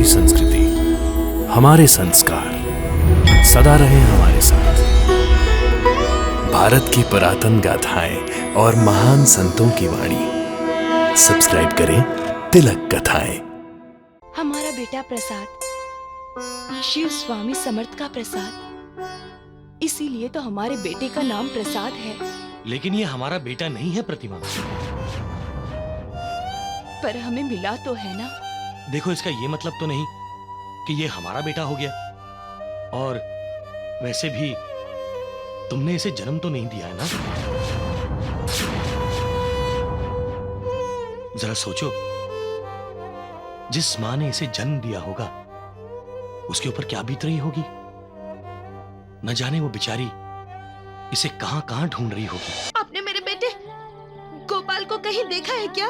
हमारी संस्कृति, हमारे संस्कार सदा रहे हमारे साथ। भारत की पुरातन गाथाएं और महान संतों की वाणी। सब्सक्राइब करें तिलक कथाएं। हमारा बेटा प्रसाद शिव स्वामी समर्थ का प्रसाद, इसीलिए तो हमारे बेटे का नाम प्रसाद है। लेकिन ये हमारा बेटा नहीं है प्रतिमा। पर हमें मिला तो है ना। देखो, इसका ये मतलब तो नहीं कि ये हमारा बेटा हो गया। और वैसे भी तुमने इसे जन्म तो नहीं दिया है ना। जरा सोचो, जिस मां ने इसे जन्म दिया होगा उसके ऊपर क्या बीत रही होगी। न जाने वो बेचारी इसे कहां कहां ढूंढ रही होगी। आपने मेरे बेटे गोपाल को कहीं देखा है क्या?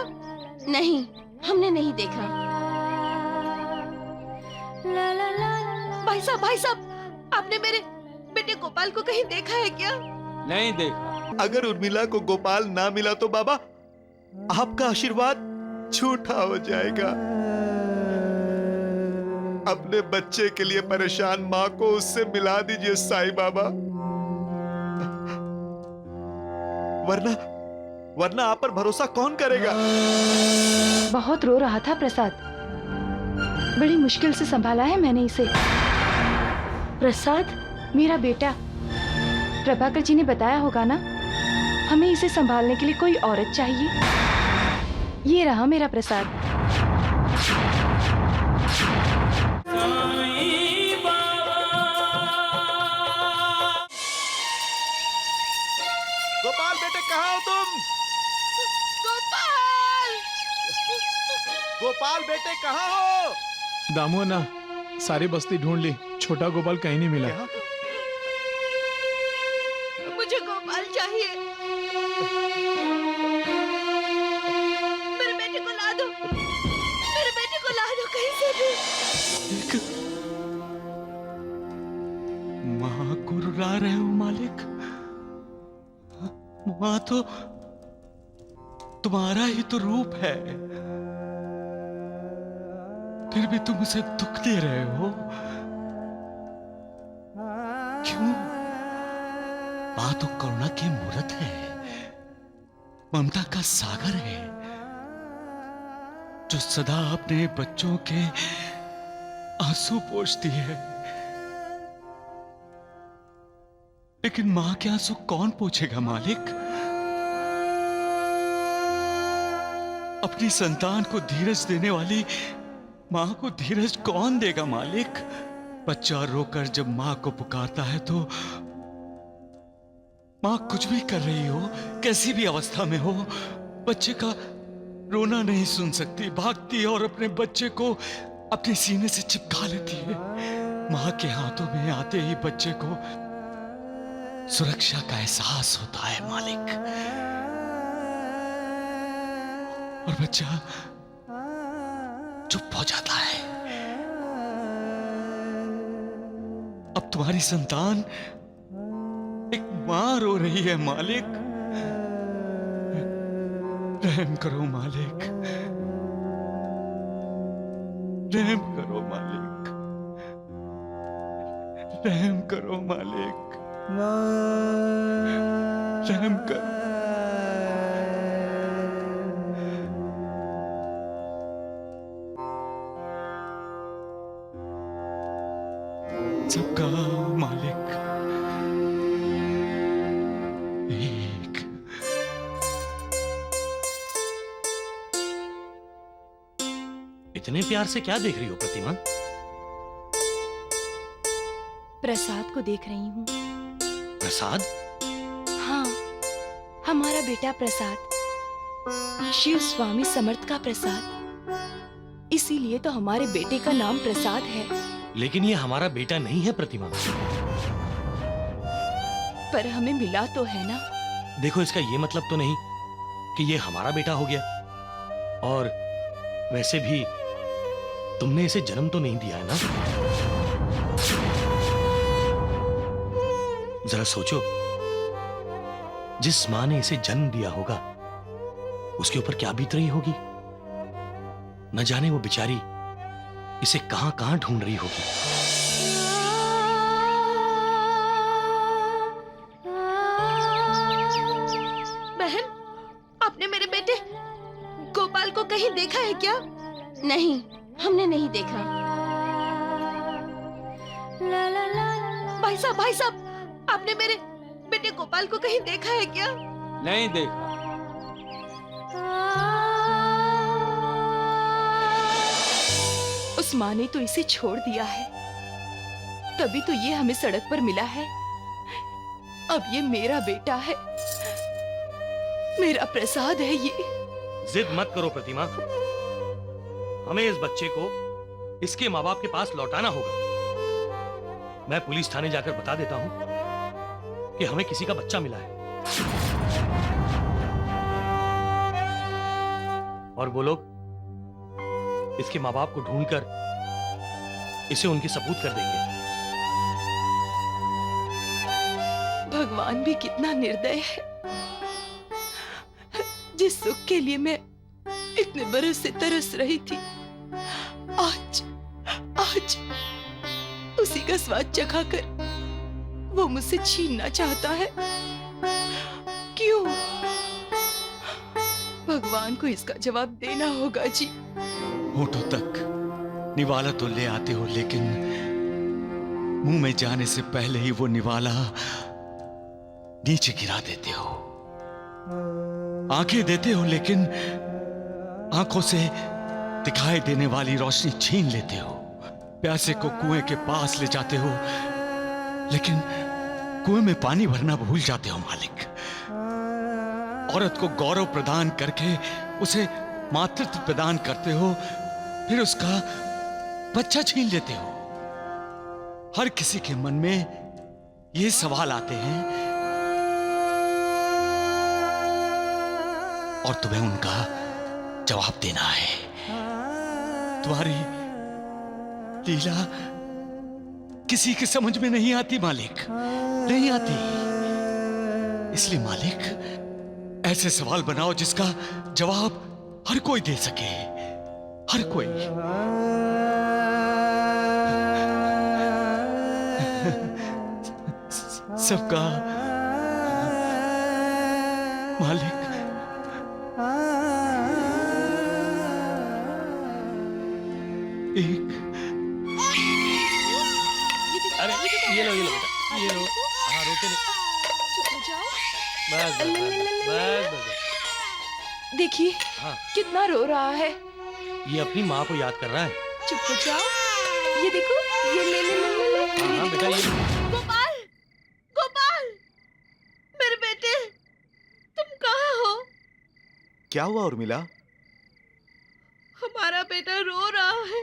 नहीं, हमने नहीं देखा। भाई साहब, आपने मेरे बेटे गोपाल को कहीं देखा है क्या? नहीं देखा। अगर उर्मिला को गोपाल ना मिला तो बाबा आपका आशीर्वाद झूठा हो जाएगा। अपने बच्चे के लिए परेशान माँ को उससे मिला दीजिए साईं बाबा, वरना आप पर भरोसा कौन करेगा। बहुत रो रहा था प्रसाद, बड़ी मुश्किल से संभाला है मैंने इसे। प्रसाद मेरा बेटा, प्रभाकर जी ने बताया होगा ना, हमें इसे संभालने के लिए कोई औरत चाहिए। ये रहा मेरा प्रसाद। गोपाल बेटे कहाँ हो तुम? गोपाल बेटे कहाँ हो? दामू ना सारी बस्ती ढूंढ ली, छोटा गोपाल कहीं नहीं मिला। मुझे गोपाल चाहिए। मेरे बेटे को ला दो, मेरे बेटे को ला दो कहीं से भी। माँ को रुला रहे हो मालिक। माँ तो तुम्हारा ही तो रूप है, फिर भी तुम उसे दुख दे रहे हो। क्यों? माँ तो करुणा की मूरत है, ममता का सागर है, जो सदा अपने बच्चों के आंसू पोंछती है। लेकिन मां के आंसू कौन पोंछेगा मालिक? अपनी संतान को धीरज देने वाली मां को धीरज कौन देगा मालिक? बच्चा रोकर जब मां को पुकारता है तो मां कुछ भी कर रही हो, कैसी भी अवस्था में हो, बच्चे का रोना नहीं सुन सकती, भागती है और अपने बच्चे को अपने सीने से चिपका लेती है। मां के हाथों में आते ही बच्चे को सुरक्षा का एहसास होता है मालिक, और बच्चा चुप हो जाता है। अब तुम्हारी संतान एक मां रो रही है मालिक। रहम करो मालिक, रहम करो मालिक, रहम करो मालिक, रहम करो। सबका मालिक एक। इतने प्यार से क्या देख रही हो प्रतिमा? प्रसाद को देख रही हूँ। प्रसाद? हाँ, हमारा बेटा प्रसाद, शिव स्वामी समर्थ का प्रसाद, इसीलिए तो हमारे बेटे का नाम प्रसाद है। लेकिन ये हमारा बेटा नहीं है प्रतिमा। पर हमें मिला तो है ना। देखो, इसका ये मतलब तो नहीं कि ये हमारा बेटा हो गया। और वैसे भी तुमने इसे जन्म तो नहीं दिया है ना। जरा सोचो, जिस मां ने इसे जन्म दिया होगा उसके ऊपर क्या बीत रही होगी। न जाने वो बेचारी इसे कहां कहां ढूंढ रही होगी। बहन, आपने मेरे बेटे गोपाल को कहीं देखा है क्या? नहीं, हमने नहीं देखा। भाई साहब, आपने मेरे बेटे गोपाल को कहीं देखा है क्या? नहीं देखा। उस माँ ने तो इसे छोड़ दिया है, तभी तो ये हमें सड़क पर मिला है। अब ये मेरा बेटा है, मेरा प्रसाद है ये। जिद मत करो प्रतिमा, हमें इस बच्चे को इसके माँ बाप के पास लौटाना होगा। मैं पुलिस थाने जाकर बता देता हूं कि हमें किसी का बच्चा मिला है, और वो लोग इसके माँ बाप को ढूंढकर इसे उनके सपूत कर देंगे। भगवान भी कितना निर्दय है। जिस सुख के लिए मैं इतने बरस से तरस रही थी, आज उसी का स्वाद चखाकर वो मुझसे छीनना चाहता है। क्यों? भगवान को इसका जवाब देना होगा जी। होठों तक निवाला तो ले आते हो, लेकिन मुंह में जाने से पहले ही वो निवाला नीचे गिरा देते हो। आंखें देते हो, लेकिन आंखों से दिखाई देने वाली रोशनी छीन लेते हो। प्यासे को कुएं के पास ले जाते हो, लेकिन कुएं में पानी भरना भूल जाते हो मालिक। औरत को गौरव प्रदान करके उसे मातृत्व प्रदान करते हो, फिर उसका बच्चा छीन लेते हो। हर किसी के मन में ये सवाल आते हैं और तुम्हें उनका जवाब देना है। तुम्हारी लीला किसी के समझ में नहीं आती मालिक, नहीं आती। इसलिए मालिक ऐसे सवाल बनाओ जिसका जवाब हर कोई दे सके, हर कोई। सबका मालिक। एक अरे ये लो बेटा, ये लो। हाँ, रोते नहीं। चुप हो जाओ। बस बस बस बस। देखिए हाँ, कितना रो रहा है। ये अपनी माँ को याद कर रहा है। चुप हो जाओ। ये देखो, ये ले ले ले ले ले। हाँ बेटा, ये गोपाल, गोपाल, मेरे बेटे, तुम कहाँ हो? क्या हुआ उर्मिला? हमारा बेटा रो रहा है,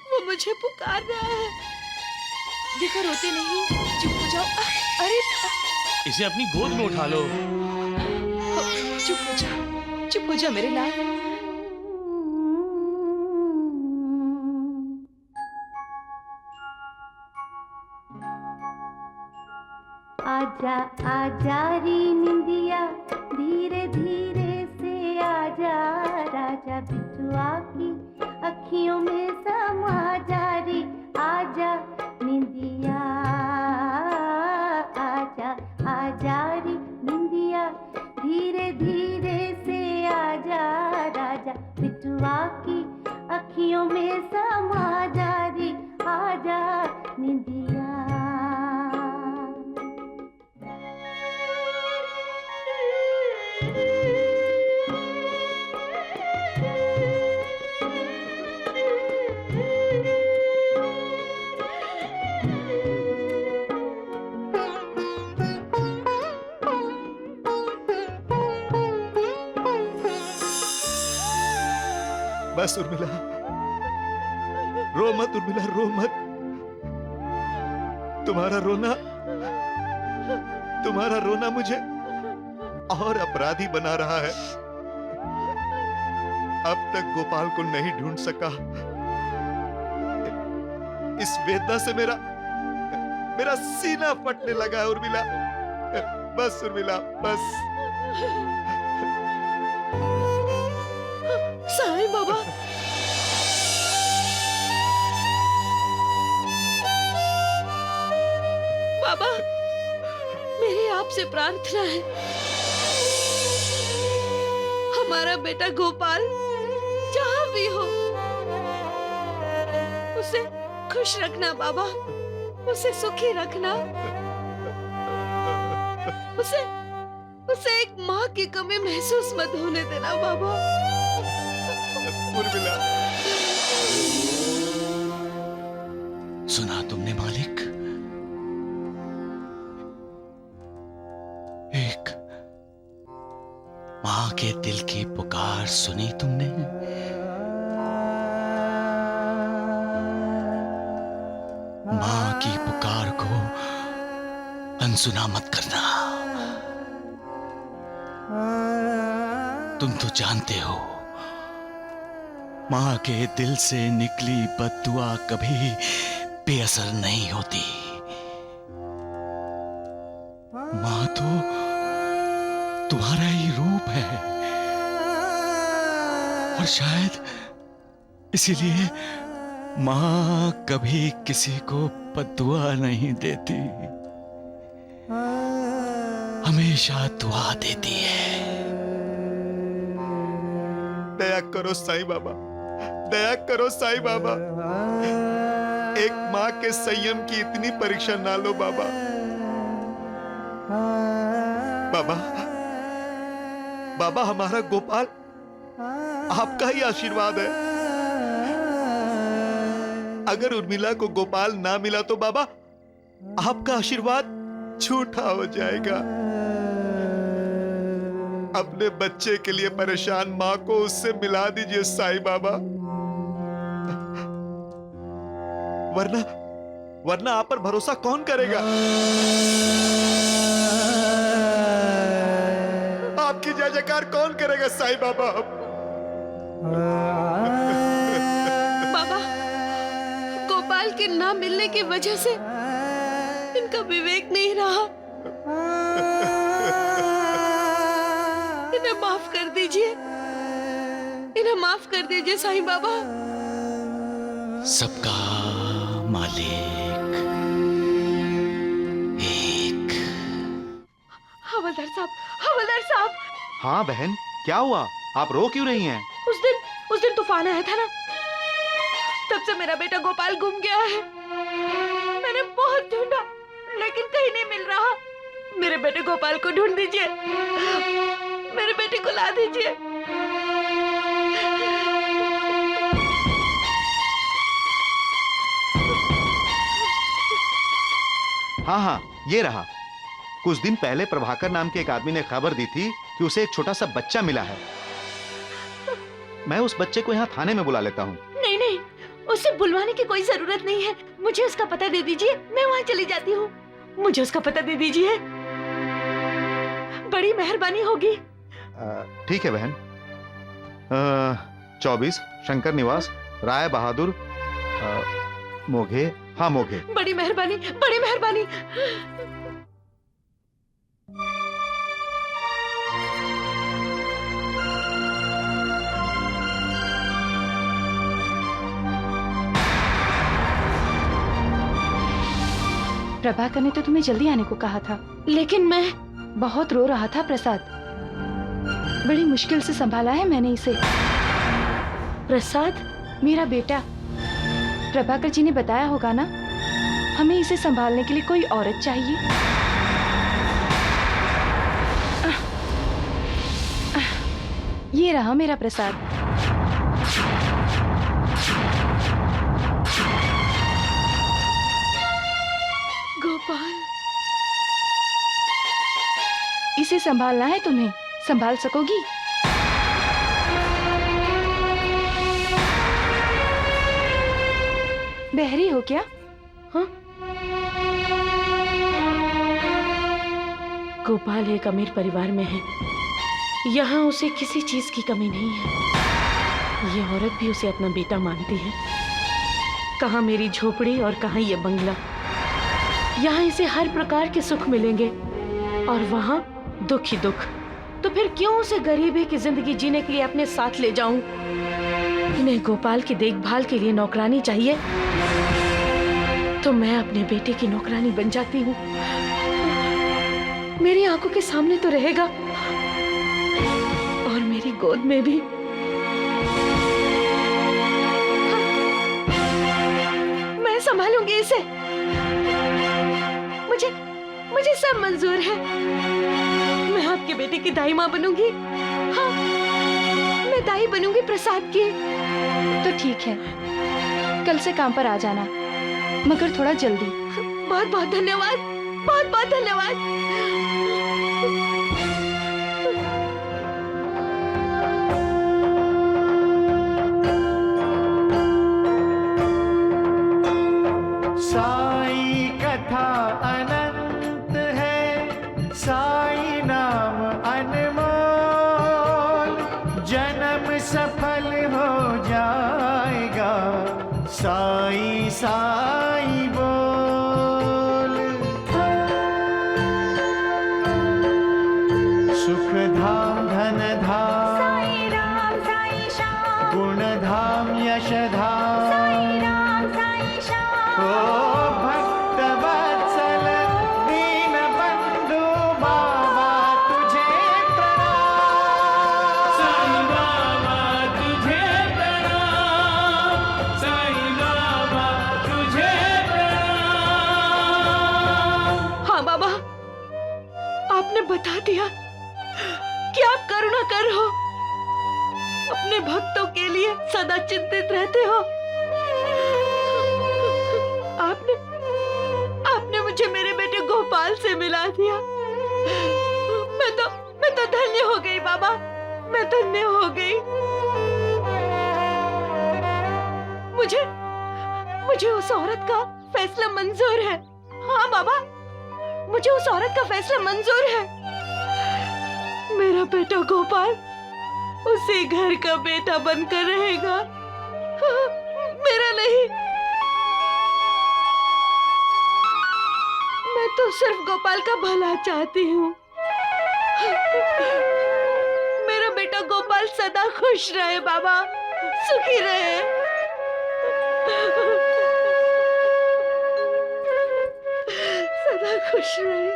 वो मुझे पुकार रहा है। देखो रोते नहीं, चुप हो जाओ। अरे इसे अपनी गोद में उठा लो। चुप हो जाओ, चुप हो जाओ मेरे लाल। आजा आजा री निंदिया, धीरे धीरे से आजा, राजा बिटुआ की अखियों में समा जा रे। आजा निंदिया, आजा आजा री निंदिया, धीरे धीरे से आजा, राजा बिटुआ की अखियों में समा जा रे। आजा निंदिया। बस उर्मिला, रो मत उर्मिला, रो मत। तुम्हारा रोना मुझे और अपराधी बना रहा है। अब तक गोपाल को नहीं ढूंढ सका। इस वेदना से मेरा सीना फटने लगा है उर्मिला। बस उर्मिला, बस। साईं बाबा, बाबा, मेरी आपसे प्रार्थना है, हमारा बेटा गोपाल जहां भी हो, उसे खुश रखना बाबा, उसे सुखी रखना, उसे एक माँ की कमी महसूस मत होने देना बाबा। उर्मिला, सुना तुमने मालिक? एक मां के दिल की पुकार सुनी तुमने? मां की पुकार को अनसुना मत करना। तुम तो जानते हो, मां के दिल से निकली बद्दुआ कभी बेअसर नहीं होती। मां तो तुम्हारा ही रूप है, और शायद इसीलिए मां कभी किसी को बद्दुआ नहीं देती, हमेशा दुआ देती है। दया करो साईं बाबा, दया करो साईं बाबा। एक माँ के संयम की इतनी परीक्षा ना लो बाबा। बाबा, बाबा हमारा गोपाल आपका ही आशीर्वाद है। अगर उर्मिला को गोपाल ना मिला तो बाबा आपका आशीर्वाद झूठा हो जाएगा। अपने बच्चे के लिए परेशान माँ को उससे मिला दीजिए साईं बाबा, वरना आप पर भरोसा कौन करेगा? आपकी जय जयकार कौन करेगा साईं बाबा? बाबा, गोपाल के ना मिलने की वजह से इनका विवेक नहीं रहा, इन्हें माफ कर दीजिए, इन्हें माफ कर दीजिए साईं बाबा। सबका मालिक एक। हवलदार साहब, हवलदार साहब। हाँ बहन, क्या हुआ? आप रो क्यों रही हैं? उस दिन तूफान आया था ना, तब से मेरा बेटा गोपाल गुम गया है। मैंने बहुत ढूंढा लेकिन कहीं नहीं मिल रहा। मेरे बेटे गोपाल को ढूंढ दीजिए, मेरे बेटे को ला दीजिए। हाँ हाँ, ये रहा। कुछ दिन पहले प्रभाकर नाम के एक आदमी ने खबर दी थी कि उसे एक छोटा सा बच्चा मिला है। मैं उस बच्चे को यहाँ थाने में बुला लेता हूँ। नहीं नहीं, उसे बुलवाने की कोई जरूरत नहीं है। मुझे उसका पता दे दीजिए, मैं वहाँ चली जाती हूँ। मुझे उसका पता दे दीजिए, बड़ी मेहरबानी होगी। ठीक है बहन। 24 शंकर निवास, राय बहादुर, मोघे। हाँ मोघे। बड़ी मेहरबानी, बड़ी मेहरबानी। प्रभाकर ने तो तुम्हें जल्दी आने को कहा था, लेकिन मैं बहुत रो रहा था प्रसाद। बड़ी मुश्किल से संभाला है मैंने इसे। प्रसाद मेरा बेटा, प्रभाकर जी ने बताया होगा ना, हमें इसे संभालने के लिए कोई औरत चाहिए। ये रहा मेरा प्रसाद। गोपाल, इसे संभालना है तुम्हें, संभाल सकोगी? बहरी हो क्या? हाँ? गोपाल एक अमीर परिवार में है, यहाँ उसे किसी चीज की कमी नहीं है। ये औरत भी उसे अपना बेटा मानती है। कहाँ मेरी झोपड़ी और कहाँ ये बंगला। यहाँ इसे हर प्रकार के सुख मिलेंगे और वहाँ दुख ही दुख। तो फिर क्यों उसे गरीबी की जिंदगी जीने के लिए अपने साथ ले जाऊं? इन्हें गोपाल की देखभाल के लिए नौकरानी चाहिए, तो मैं अपने बेटे की नौकरानी बन जाती हूँ। मेरी आंखों के सामने तो रहेगा और मेरी गोद में भी। मैं संभालूंगी इसे। मुझे सब मंजूर है। मैं आपके बेटे की दाई माँ बनूंगी। हाँ, मैं दाई बनूंगी प्रसाद की। तो ठीक है, कल से काम पर आ जाना, मगर थोड़ा जल्दी। बहुत बहुत धन्यवाद, बहुत बहुत धन्यवाद। साई कथा अनंत है, साई नाम अनमोल, जन्म सफल हो जाएगा, साई साई बोल। सुख धाम धन धाम, साई राम साई श्याम, गुण धाम यश धाम, साई राम साई श्याम। ओ भक्त वत्सल दीन बंधु बाबा तुझे प्रणाम, साईं बाबा तुझे प्रणाम, साईं बाबा तुझे प्रणाम। हाँ बाबा, आपने बता दिया कि आप करुणा कर हो, अपने भक्तों के लिए सदा चिंतित रहते हो। आपने मुझे मेरे बेटे गोपाल से मिला दिया। मैं तो धन्य हो गई बाबा, मैं धन्य हो गई। मुझे उस औरत का फैसला मंजूर है। हाँ बाबा, मुझे उस औरत का फैसला मंजूर है। मेरा बेटा गोपाल उसी घर का बेटा बनकर रहेगा, मेरा नहीं। मैं तो सिर्फ गोपाल का भला चाहती हूँ। मेरा बेटा गोपाल सदा खुश रहे बाबा, सुखी रहे। सदा खुश रहे।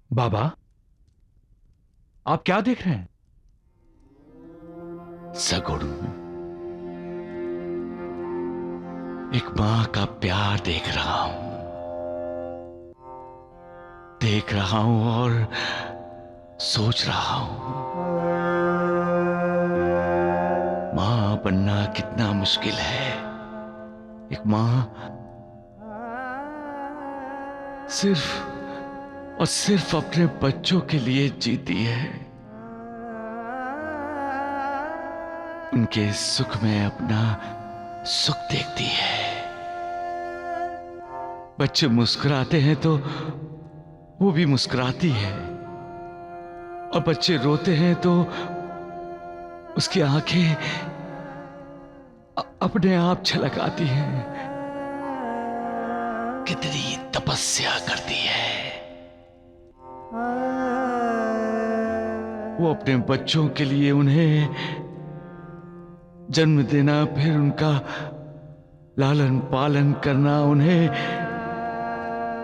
बाबा, आप क्या देख रहे हैं? सगुण, एक मां का प्यार देख रहा हूं और सोच रहा हूं, मां बनना कितना मुश्किल है। एक मां सिर्फ और सिर्फ अपने बच्चों के लिए जीती है, उनके सुख में अपना सुख देखती है। बच्चे मुस्कुराते हैं तो वो भी मुस्कुराती है, और बच्चे रोते हैं तो उसकी आंखें अपने आप छलक आती हैं। कितनी तपस्या करती है वो अपने बच्चों के लिए, उन्हें जन्म देना, फिर उनका लालन पालन करना, उन्हें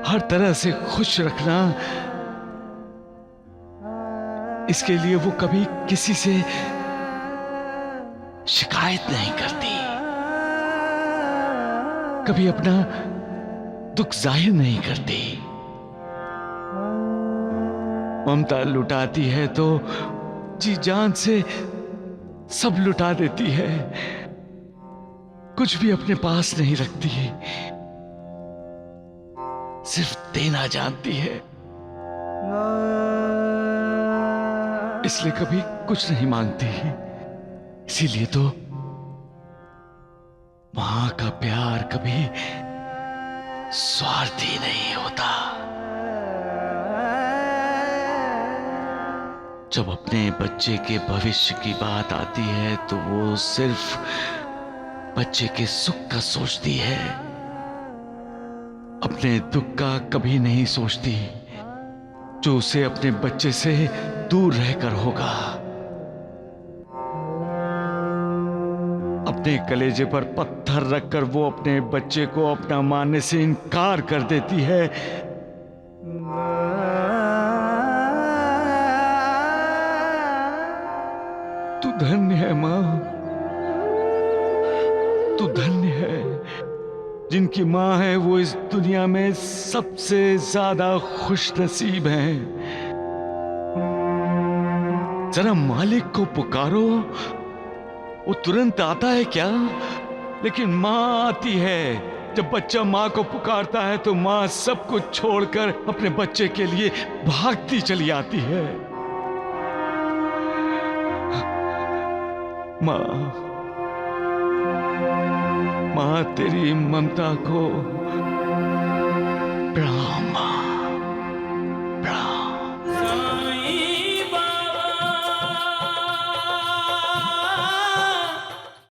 हर तरह से खुश रखना। इसके लिए वो कभी किसी से शिकायत नहीं करती, कभी अपना दुख जाहिर नहीं करती। ममता लुटाती है तो जी जान से सब लुटा देती है, कुछ भी अपने पास नहीं रखती, सिर्फ देना जानती है। इसलिए कभी कुछ नहीं मांगती, इसीलिए तो मां का प्यार कभी स्वार्थी नहीं होता। जब अपने बच्चे के भविष्य की बात आती है तो वो सिर्फ बच्चे के सुख का सोचती है, अपने अपने दुख का कभी नहीं सोचती जो उसे अपने बच्चे से दूर रहकर होगा। अपने कलेजे पर पत्थर रखकर वो अपने बच्चे को अपना मानने से इनकार कर देती है। तू धन्य है मां, तू धन्य है। जिनकी मां है वो इस दुनिया में सबसे ज्यादा खुश नसीब है। जरा मालिक को पुकारो, वो तुरंत आता है क्या? लेकिन मां आती है। जब बच्चा मां को पुकारता है तो मां सब कुछ छोड़कर अपने बच्चे के लिए भागती चली आती है। मां तेरी ममता को प्रणाम।